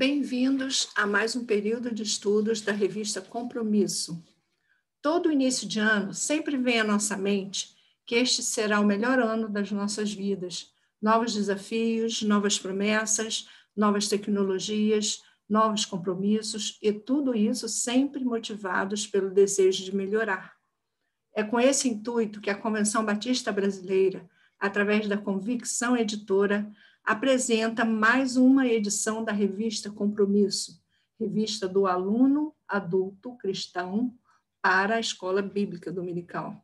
Bem-vindos a mais um período de estudos da revista Compromisso. Todo início de ano sempre vem à nossa mente que este será o melhor ano das nossas vidas. Novos desafios, novas promessas, novas tecnologias, novos compromissos e tudo isso sempre motivados pelo desejo de melhorar. É com esse intuito que a Convenção Batista Brasileira, através da Convicção Editora, apresenta mais uma edição da revista Compromisso, revista do aluno adulto cristão para a Escola Bíblica Dominical.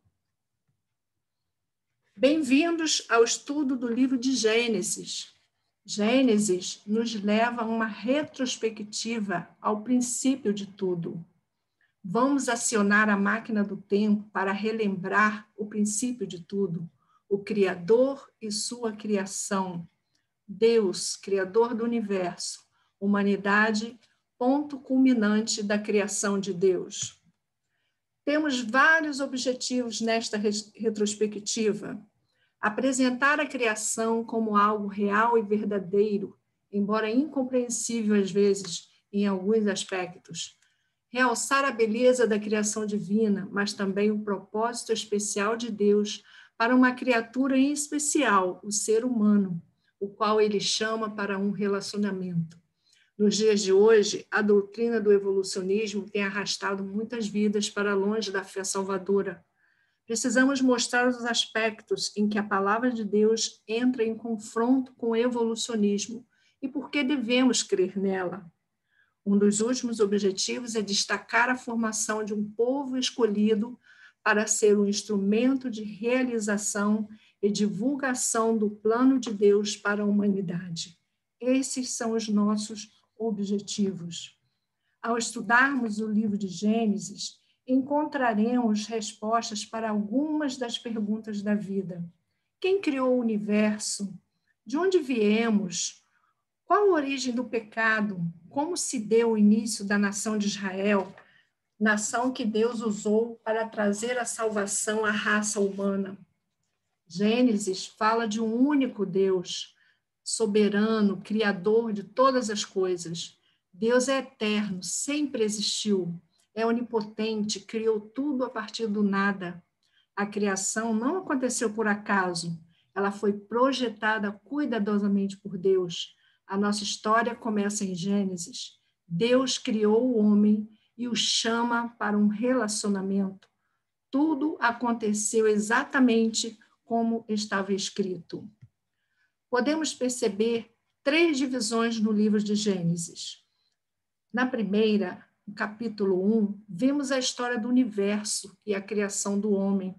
Bem-vindos ao estudo do livro de Gênesis. Gênesis nos leva a uma retrospectiva ao princípio de tudo. Vamos acionar a máquina do tempo para relembrar o princípio de tudo, o Criador e sua criação. Deus, Criador do universo, humanidade, ponto culminante da criação de Deus. Temos vários objetivos nesta retrospectiva. Apresentar a criação como algo real e verdadeiro, embora incompreensível às vezes em alguns aspectos. Realçar a beleza da criação divina, mas também o propósito especial de Deus para uma criatura em especial, o ser humano, o qual ele chama para um relacionamento. Nos dias de hoje, a doutrina do evolucionismo tem arrastado muitas vidas para longe da fé salvadora. Precisamos mostrar os aspectos em que a palavra de Deus entra em confronto com o evolucionismo e por que devemos crer nela. Um dos últimos objetivos é destacar a formação de um povo escolhido para ser um instrumento de realização e divulgação do plano de Deus para a humanidade. Esses são os nossos objetivos. Ao estudarmos o livro de Gênesis, encontraremos respostas para algumas das perguntas da vida. Quem criou o universo? De onde viemos? Qual a origem do pecado? Como se deu o início da nação de Israel, nação que Deus usou para trazer a salvação à raça humana? Gênesis fala de um único Deus, soberano, criador de todas as coisas. Deus é eterno, sempre existiu, é onipotente, criou tudo a partir do nada. A criação não aconteceu por acaso, ela foi projetada cuidadosamente por Deus. A nossa história começa em Gênesis. Deus criou o homem e o chama para um relacionamento. Tudo aconteceu exatamente como estava escrito. Podemos perceber 3 divisões no livro de Gênesis. Na primeira, no capítulo 1, vemos a história do universo e a criação do homem.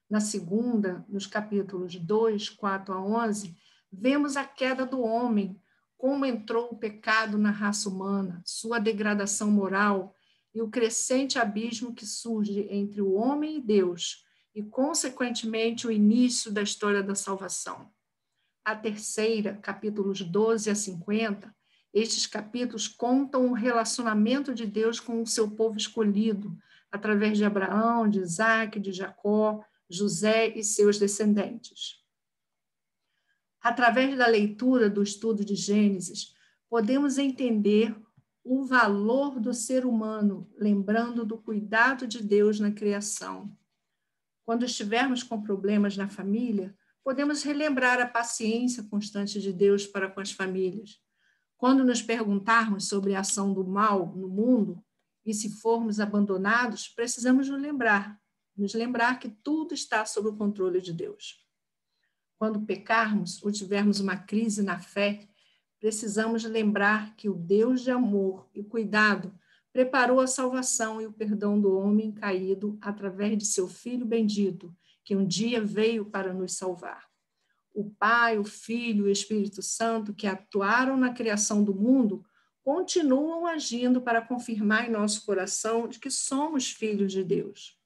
Na segunda, nos capítulos 2, 4 a 11, vemos a queda do homem, como entrou o pecado na raça humana, sua degradação moral e o crescente abismo que surge entre o homem e Deus, e, consequentemente, o início da história da salvação. A terceira, capítulos 12 a 50, estes capítulos contam o relacionamento de Deus com o seu povo escolhido, através de Abraão, de Isaac, de Jacó, José e seus descendentes. Através da leitura do estudo de Gênesis, podemos entender o valor do ser humano, lembrando do cuidado de Deus na criação. Quando estivermos com problemas na família, podemos relembrar a paciência constante de Deus para com as famílias. Quando nos perguntarmos sobre a ação do mal no mundo, e se formos abandonados, precisamos nos lembrar que tudo está sob o controle de Deus. Quando pecarmos ou tivermos uma crise na fé, precisamos lembrar que o Deus de amor e cuidado preparou a salvação e o perdão do homem caído através de seu Filho bendito, que um dia veio para nos salvar. O Pai, o Filho e o Espírito Santo, que atuaram na criação do mundo, continuam agindo para confirmar em nosso coração de que somos filhos de Deus.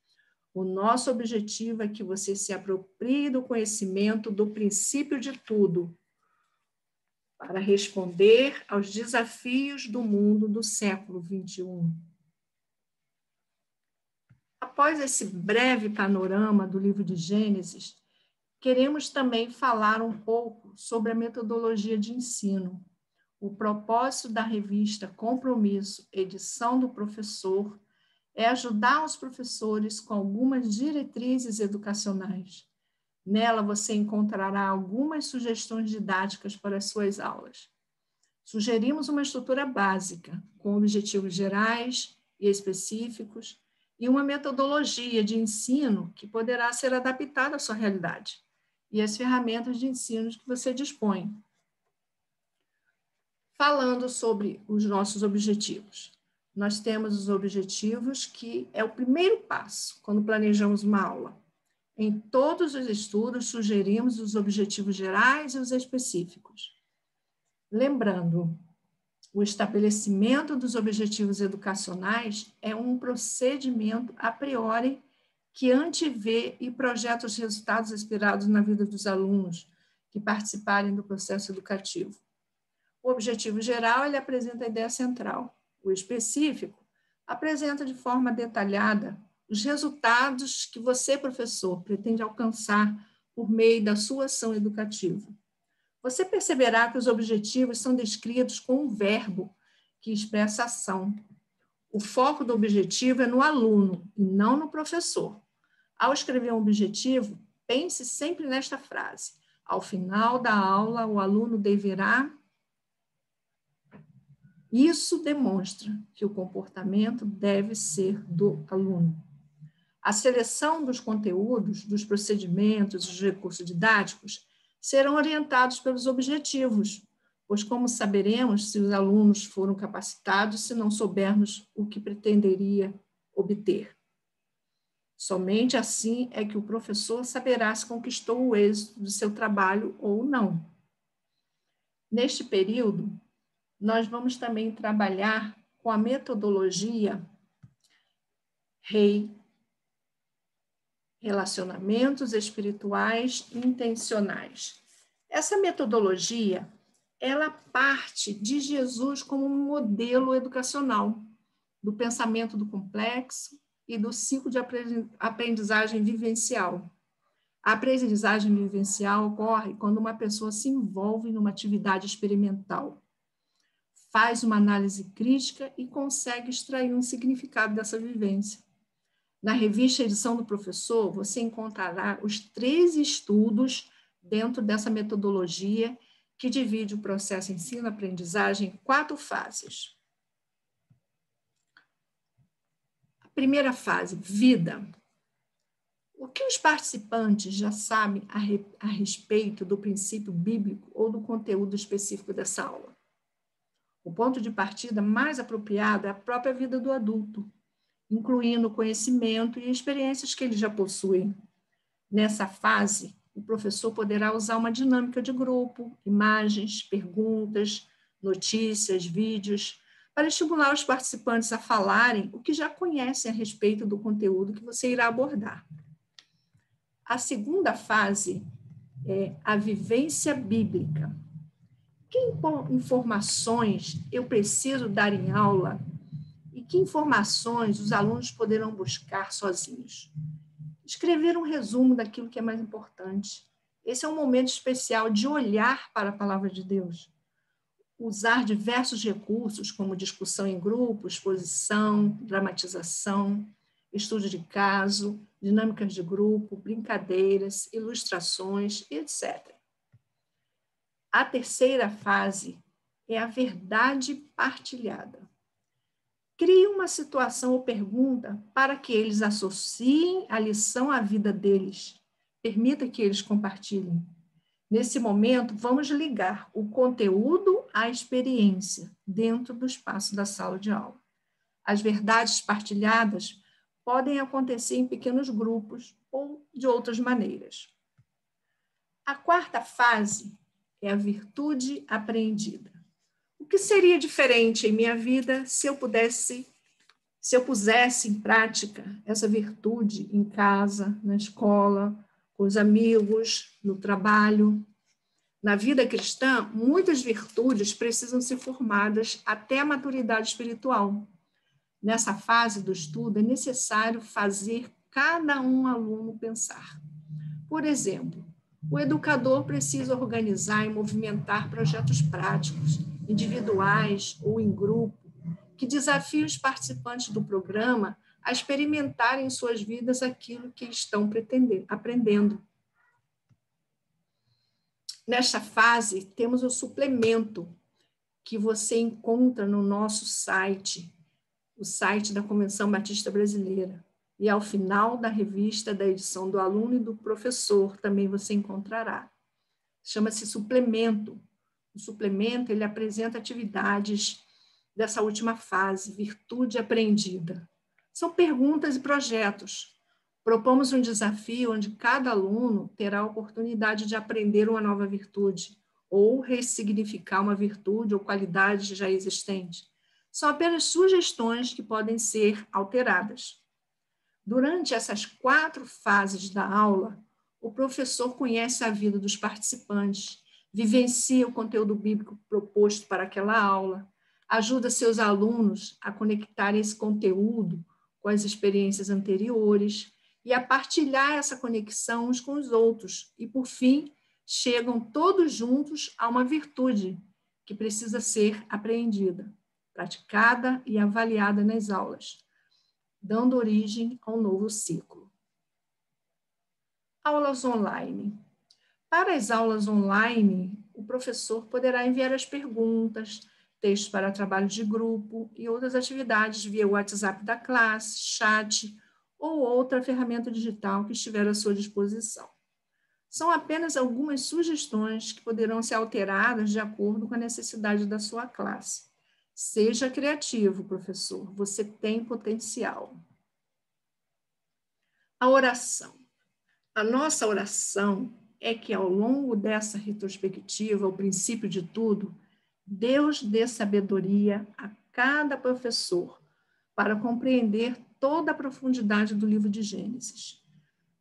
O nosso objetivo é que você se aproprie do conhecimento do princípio de tudo, para responder aos desafios do mundo do século XXI. Após esse breve panorama do livro de Gênesis, queremos também falar um pouco sobre a metodologia de ensino. O propósito da revista Compromisso, edição do professor, é ajudar os professores com algumas diretrizes educacionais. Nela você encontrará algumas sugestões didáticas para as suas aulas. Sugerimos uma estrutura básica, com objetivos gerais e específicos, e uma metodologia de ensino que poderá ser adaptada à sua realidade e às ferramentas de ensino que você dispõe. Falando sobre os nossos objetivos. Nós temos os objetivos, que é o primeiro passo quando planejamos uma aula. Em todos os estudos, sugerimos os objetivos gerais e os específicos. Lembrando, o estabelecimento dos objetivos educacionais é um procedimento a priori que antevê e projeta os resultados esperados na vida dos alunos que participarem do processo educativo. O objetivo geral, ele apresenta a ideia central. O específico apresenta de forma detalhada os resultados que você, professor, pretende alcançar por meio da sua ação educativa. Você perceberá que os objetivos são descritos com um verbo que expressa ação. O foco do objetivo é no aluno e não no professor. Ao escrever um objetivo, pense sempre nesta frase. Ao final da aula, o aluno deverá... Isso demonstra que o comportamento deve ser do aluno. A seleção dos conteúdos, dos procedimentos, dos recursos didáticos serão orientados pelos objetivos, pois como saberemos se os alunos foram capacitados se não soubermos o que pretenderia obter? Somente assim é que o professor saberá se conquistou o êxito do seu trabalho ou não. Neste período, nós vamos também trabalhar com a metodologia REI, Relacionamentos Espirituais Intencionais. Essa metodologia, ela parte de Jesus como um modelo educacional, do pensamento do complexo e do ciclo de aprendizagem vivencial. A aprendizagem vivencial ocorre quando uma pessoa se envolve numa atividade experimental, faz uma análise crítica e consegue extrair um significado dessa vivência. Na revista Edição do Professor, você encontrará os 3 estudos dentro dessa metodologia que divide o processo ensino-aprendizagem em 4 fases. A primeira fase, vida. O que os participantes já sabem a respeito do princípio bíblico ou do conteúdo específico dessa aula? O ponto de partida mais apropriado é a própria vida do adulto, incluindo o conhecimento e experiências que ele já possui. Nessa fase, o professor poderá usar uma dinâmica de grupo, imagens, perguntas, notícias, vídeos, para estimular os participantes a falarem o que já conhecem a respeito do conteúdo que você irá abordar. A segunda fase é a vivência bíblica. Que informações eu preciso dar em aula e que informações os alunos poderão buscar sozinhos? Escrever um resumo daquilo que é mais importante. Esse é um momento especial de olhar para a palavra de Deus. Usar diversos recursos, como discussão em grupo, exposição, dramatização, estudo de caso, dinâmicas de grupo, brincadeiras, ilustrações, etc. A terceira fase é a verdade partilhada. Crie uma situação ou pergunta para que eles associem a lição à vida deles. Permita que eles compartilhem. Nesse momento, vamos ligar o conteúdo à experiência dentro do espaço da sala de aula. As verdades partilhadas podem acontecer em pequenos grupos ou de outras maneiras. A quarta fase é a virtude apreendida. O que seria diferente em minha vida se eu pusesse em prática essa virtude em casa, na escola, com os amigos, no trabalho? Na vida cristã, muitas virtudes precisam ser formadas até a maturidade espiritual. Nessa fase do estudo, é necessário fazer cada um aluno pensar. Por exemplo, o educador precisa organizar e movimentar projetos práticos individuais ou em grupo, que desafiem os participantes do programa a experimentarem em suas vidas aquilo que estão aprendendo. Nesta fase, temos o suplemento, que você encontra no nosso site, o site da Convenção Batista Brasileira. E ao final da revista, da edição do aluno e do professor, também você encontrará. Chama-se suplemento. O suplemento, ele apresenta atividades dessa última fase, virtude aprendida. São perguntas e projetos. Propomos um desafio onde cada aluno terá a oportunidade de aprender uma nova virtude, ou ressignificar uma virtude ou qualidade já existente. São apenas sugestões que podem ser alteradas. Durante essas 4 fases da aula, o professor conhece a vida dos participantes, vivencia o conteúdo bíblico proposto para aquela aula, ajuda seus alunos a conectar esse conteúdo com as experiências anteriores e a partilhar essa conexão uns com os outros. E, por fim, chegam todos juntos a uma virtude que precisa ser apreendida, praticada e avaliada nas aulas, dando origem a um novo ciclo. Aulas online. Para as aulas online, o professor poderá enviar as perguntas, textos para trabalho de grupo e outras atividades via WhatsApp da classe, chat ou outra ferramenta digital que estiver à sua disposição. São apenas algumas sugestões que poderão ser alteradas de acordo com a necessidade da sua classe. Seja criativo, professor, você tem potencial. A oração. A nossa oração é que, ao longo dessa retrospectiva, o princípio de tudo, Deus dê sabedoria a cada professor para compreender toda a profundidade do livro de Gênesis.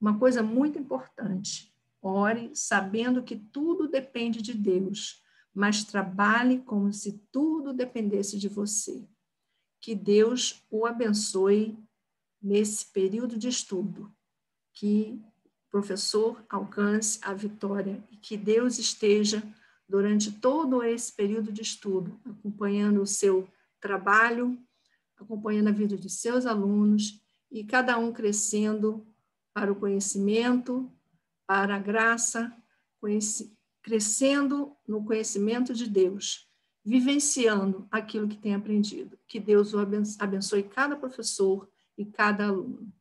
Uma coisa muito importante, ore sabendo que tudo depende de Deus, mas trabalhe como se tudo dependesse de você. Que Deus o abençoe nesse período de estudo, que o professor alcance a vitória e que Deus esteja durante todo esse período de estudo, acompanhando o seu trabalho, acompanhando a vida de seus alunos e cada um crescendo para o conhecimento, para a graça, crescendo no conhecimento de Deus, vivenciando aquilo que tem aprendido. Que Deus o abençoe cada professor e cada aluno.